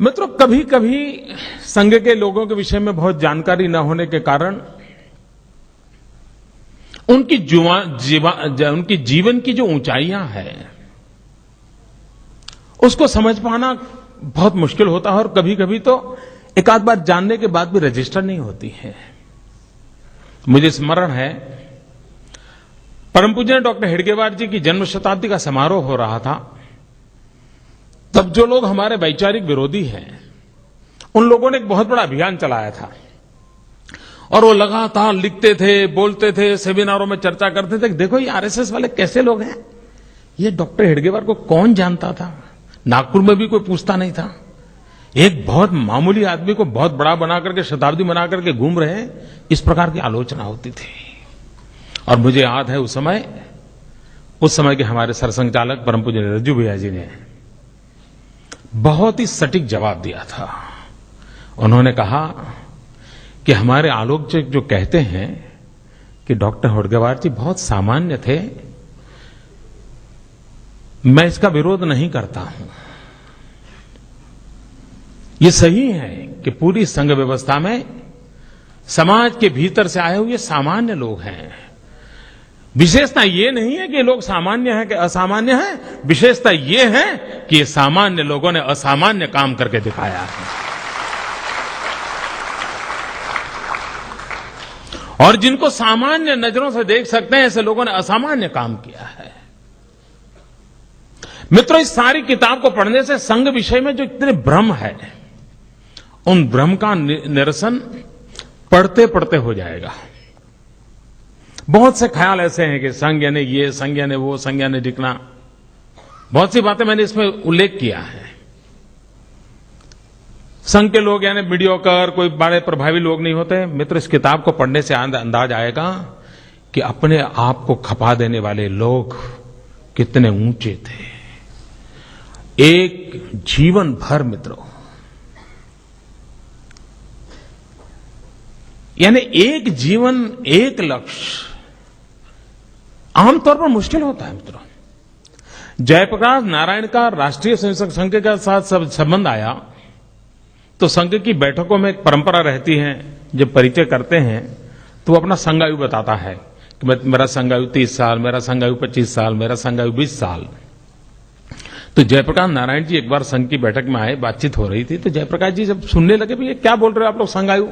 मित्रों, कभी कभी संघ के लोगों के विषय में बहुत जानकारी न होने के कारण उनकी जीवन की जो ऊंचाइयां हैं उसको समझ पाना बहुत मुश्किल होता है, और कभी कभी तो एक आध बार जानने के बाद भी रजिस्टर नहीं होती है। मुझे स्मरण है, परम पूज्य डॉक्टर हेडगेवार जी की जन्म शताब्दी का समारोह हो रहा था। तब जो लोग हमारे वैचारिक विरोधी हैं, उन लोगों ने एक बहुत बड़ा अभियान चलाया था, और वो लगातार लिखते थे, बोलते थे, सेमिनारों में चर्चा करते थे। देखो ये आरएसएस वाले कैसे लोग हैं, ये डॉक्टर हेडगेवार को कौन जानता था, नागपुर में भी कोई पूछता नहीं था। एक बहुत मामूली आदमी को बहुत बड़ा बना करके, शताब्दी बना करके घूम रहे हैं, इस प्रकार की आलोचना होती थी। और मुझे याद है उस समय के हमारे सरसंघचालक परम पूज्य रज्जू भैया जी ने बहुत ही सटीक जवाब दिया था। उन्होंने कहा कि हमारे आलोचक जो कहते हैं कि डॉक्टर हेडगेवार जी बहुत सामान्य थे, मैं इसका विरोध नहीं करता हूं। ये सही है कि पूरी संघ व्यवस्था में समाज के भीतर से आए हुए सामान्य लोग हैं। विशेषता ये नहीं है कि ये लोग सामान्य हैं कि असामान्य हैं, विशेषता ये है कि ये सामान्य लोगों ने असामान्य काम करके दिखाया है। और जिनको सामान्य नजरों से देख सकते हैं, ऐसे लोगों ने असामान्य काम किया है। मित्रों, इस सारी किताब को पढ़ने से संघ विषय में जो इतने भ्रम है, उन भ्रम का निरसन पढ़ते पढ़ते हो जाएगा। बहुत से ख्याल ऐसे हैं कि संघ यानी ये, संघ यानी वो, संघ यानी दिखना। बहुत सी बातें मैंने इसमें उल्लेख किया है। संघ के लोग यानी मीडियोकर, कोई बड़े प्रभावी लोग नहीं होते। मित्र, इस किताब को पढ़ने से अंदाज आएगा कि अपने आप को खपा देने वाले लोग कितने ऊंचे थे। एक जीवन भर, मित्रों, यानी एक जीवन, एक लक्ष्य आमतौर पर मुश्किल होता है। मित्रों, जयप्रकाश नारायण का राष्ट्रीय स्वयंसेवक संघ के साथ संबंध आया तो संघ की बैठकों में एक परंपरा रहती है, जब परिचय करते हैं तो वो अपना संघायु बताता है कि मेरा संघायु 30 साल, मेरा संघायु 25 साल, मेरा संघायु 20 साल। तो जयप्रकाश नारायण जी एक बार संघ की बैठक में आए, बातचीत हो रही थी, तो जयप्रकाश जी जब सुनने लगे, भैया क्या बोल रहे हो आप लोग संघायु,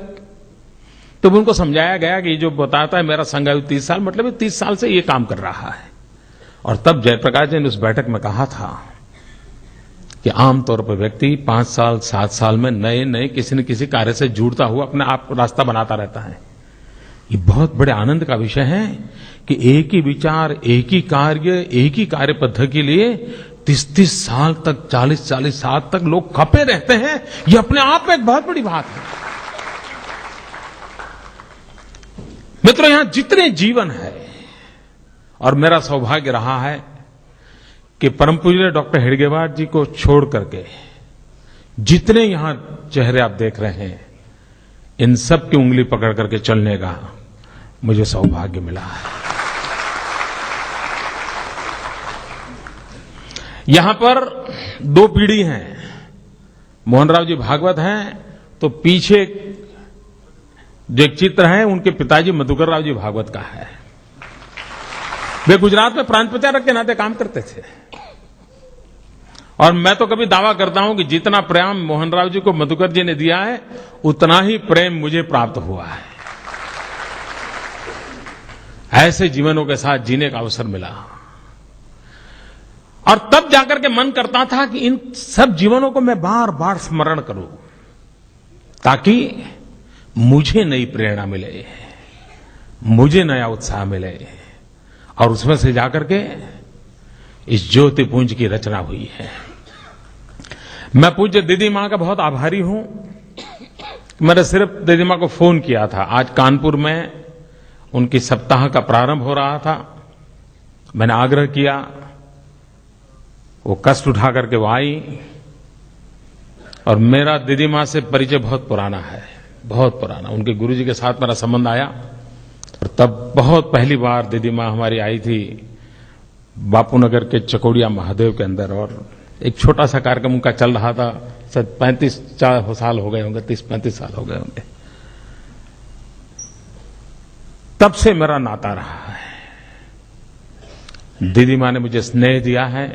तो उनको समझाया गया कि जो बताता है मेरा संघायु 30 साल, मतलब ये 30 साल से ये काम कर रहा है। और तब जयप्रकाश जी ने उस बैठक में कहा था कि आमतौर पर व्यक्ति 5 साल 7 साल में नए नए किसी न किसी कार्य से जुड़ता हुआ अपने आप रास्ता बनाता रहता है। ये बहुत बड़े आनंद का विषय है कि एक ही विचार, एक ही कार्य, एक ही कार्य पद्धति के लिए 30-30 साल तक, 40-40 साल तक लोग खपे रहते हैं। ये अपने आप में एक बहुत बड़ी बात है। मित्रों, यहां जितने जीवन है, और मेरा सौभाग्य रहा है कि परम पूज्य डॉक्टर हेडगेवार जी को छोड़ करके जितने यहां चेहरे आप देख रहे हैं, इन सब की उंगली पकड़ करके चलने का मुझे सौभाग्य मिला है। यहां पर 2 पीढ़ी हैं। मोहनराव जी भागवत हैं, तो पीछे जो एक चित्र है उनके पिताजी मधुकर राव जी भागवत का है। वे गुजरात में प्रांत प्रचारक के नाते काम करते थे। और मैं तो कभी दावा करता हूं कि जितना प्रेम मोहनराव जी को मधुकर जी ने दिया है, उतना ही प्रेम मुझे प्राप्त हुआ है। ऐसे जीवनों के साथ जीने का अवसर मिला, और तब जाकर के मन करता था कि इन सब जीवनों को मैं बार बार स्मरण करूं, ताकि मुझे नई प्रेरणा मिले, मुझे नया उत्साह मिले, और उसमें से जाकर के इस ज्योतिपुंज की रचना हुई है। मैं पूज्य दीदी मां का बहुत आभारी हूं। मैंने सिर्फ दीदी मां को फोन किया था। आज कानपुर में उनकी सप्ताह का प्रारंभ हो रहा था। मैंने आग्रह किया, वो कष्ट उठा करके वो आई, और मेरा दीदी मां से परिचय बहुत पुराना है, बहुत पुराना। उनके गुरुजी के साथ मेरा संबंध आया, और तब बहुत पहली बार दीदी मां हमारी आई थी बापूनगर के चकोड़िया महादेव के अंदर, और एक छोटा सा कार्यक्रम उनका चल रहा था, 35 साल हो गए होंगे, 30-35 साल हो गए होंगे। तब से मेरा नाता रहा है। दीदी माँ ने मुझे स्नेह दिया है।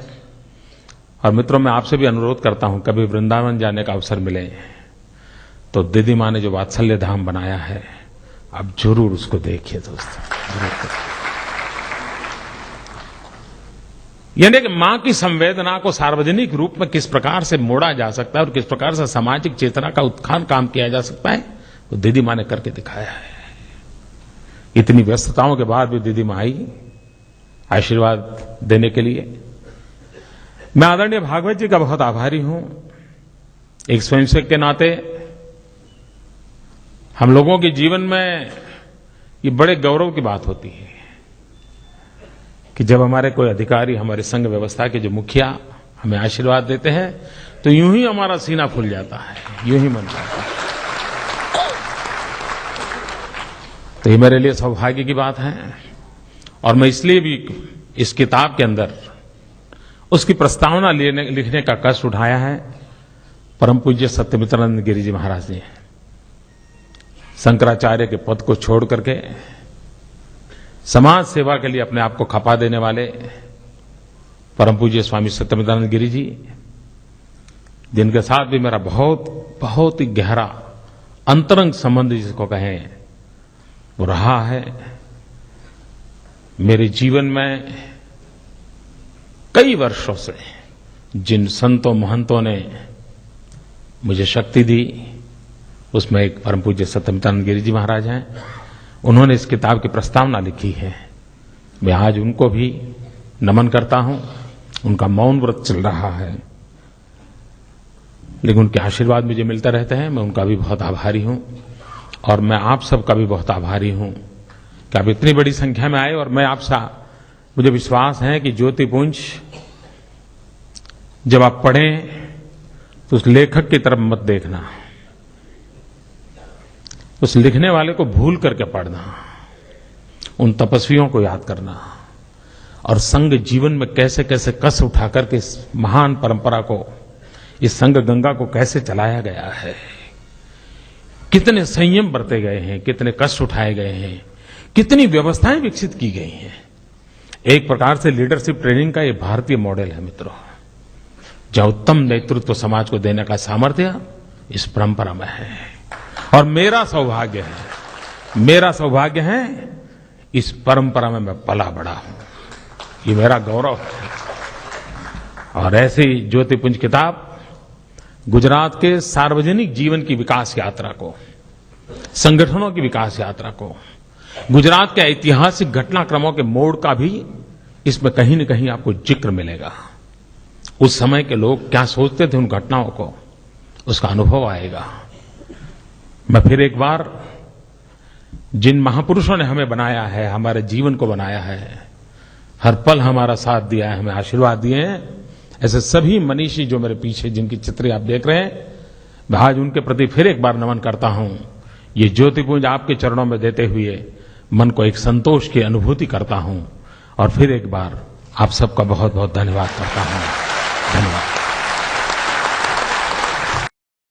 और मित्रों, मैं आपसे भी अनुरोध करता हूं, कभी वृंदावन जाने का अवसर मिले तो दीदी माँ ने जो वात्सल्य धाम बनाया है, आप जरूर उसको देखिए दोस्तों, जरूर देखिए। यानी कि मां की संवेदना को सार्वजनिक रूप में किस प्रकार से मोड़ा जा सकता है और किस प्रकार से सामाजिक चेतना का उत्थान काम किया जा सकता है, वो दीदी मां ने करके दिखाया है। इतनी व्यस्तताओं के बाद भी दीदी मां आई आशीर्वाद देने के लिए। मैं आदरणीय भागवत जी का बहुत आभारी हूं। एक स्वयंसेवक के नाते हम लोगों के जीवन में ये बड़े गौरव की बात होती है कि जब हमारे कोई अधिकारी, हमारे संघ व्यवस्था के जो मुखिया हमें आशीर्वाद देते हैं तो यूं ही हमारा सीना फूल जाता है, यूं ही मन जाता है। तो ये मेरे लिए सौभाग्य की बात है। और मैं इसलिए भी इस किताब के अंदर उसकी प्रस्तावना लिखने का कष्ट उठाया है। परम पूज्य सत्यमित्रानंद गिरि जी महाराज ने शंकराचार्य के पद को छोड़ करके समाज सेवा के लिए अपने आप को खपा देने वाले परम पूज्य स्वामी सत्यमित्रानंद गिरि जी, जिनके साथ भी मेरा बहुत ही गहरा अंतरंग संबंध जिसको कहें वो रहा है। मेरे जीवन में कई वर्षों से जिन संतों महंतों ने मुझे शक्ति दी, उसमें एक परम पूज्य सत्यमित्रानंद गिरि जी महाराज हैं। उन्होंने इस किताब की प्रस्तावना लिखी है। मैं आज उनको भी नमन करता हूं। उनका मौन व्रत चल रहा है, लेकिन उनके आशीर्वाद मुझे मिलते रहते हैं। मैं उनका भी बहुत आभारी हूं। और मैं आप सबका भी बहुत आभारी हूं कि आप इतनी बड़ी संख्या में आए। और मैं आपसे, मुझे विश्वास है कि ज्योतिपुंज जब आप पढ़ें तो उस लेखक की तरफ मत देखना, उस लिखने वाले को भूल करके पढ़ना, उन तपस्वियों को याद करना और संघ जीवन में कैसे कैसे कस उठा करके इस महान परंपरा को, इस संघ गंगा को कैसे चलाया गया है, कितने संयम बरते गए हैं, कितने कष्ट उठाए गए हैं, कितनी व्यवस्थाएं विकसित की गई हैं। एक प्रकार से लीडरशिप ट्रेनिंग का ये भारतीय मॉडल है मित्रों, जहां उत्तम नेतृत्व समाज को देने का सामर्थ्य इस परंपरा में है। और मेरा सौभाग्य है इस परंपरा में मैं पला बड़ा हूं, ये मेरा गौरव है। और ऐसी ज्योतिपुंज किताब गुजरात के सार्वजनिक जीवन की विकास यात्रा को, संगठनों की विकास यात्रा को, गुजरात के ऐतिहासिक घटनाक्रमों के मोड़ का भी इसमें कहीं न कहीं आपको जिक्र मिलेगा। उस समय के लोग क्या सोचते थे उन घटनाओं को, उसका अनुभव आएगा। मैं फिर एक बार जिन महापुरुषों ने हमें बनाया है, हमारे जीवन को बनाया है, हर पल हमारा साथ दिया है, हमें आशीर्वाद दिए हैं, ऐसे सभी मनीषी जो मेरे पीछे जिनकी चित्र आप देख रहे हैं, मैं आज उनके प्रति फिर एक बार नमन करता हूं। ये ज्योतिपुंज आपके चरणों में देते हुए मन को एक संतोष की अनुभूति करता हूं और फिर एक बार आप सबका बहुत बहुत धन्यवाद करता हूं।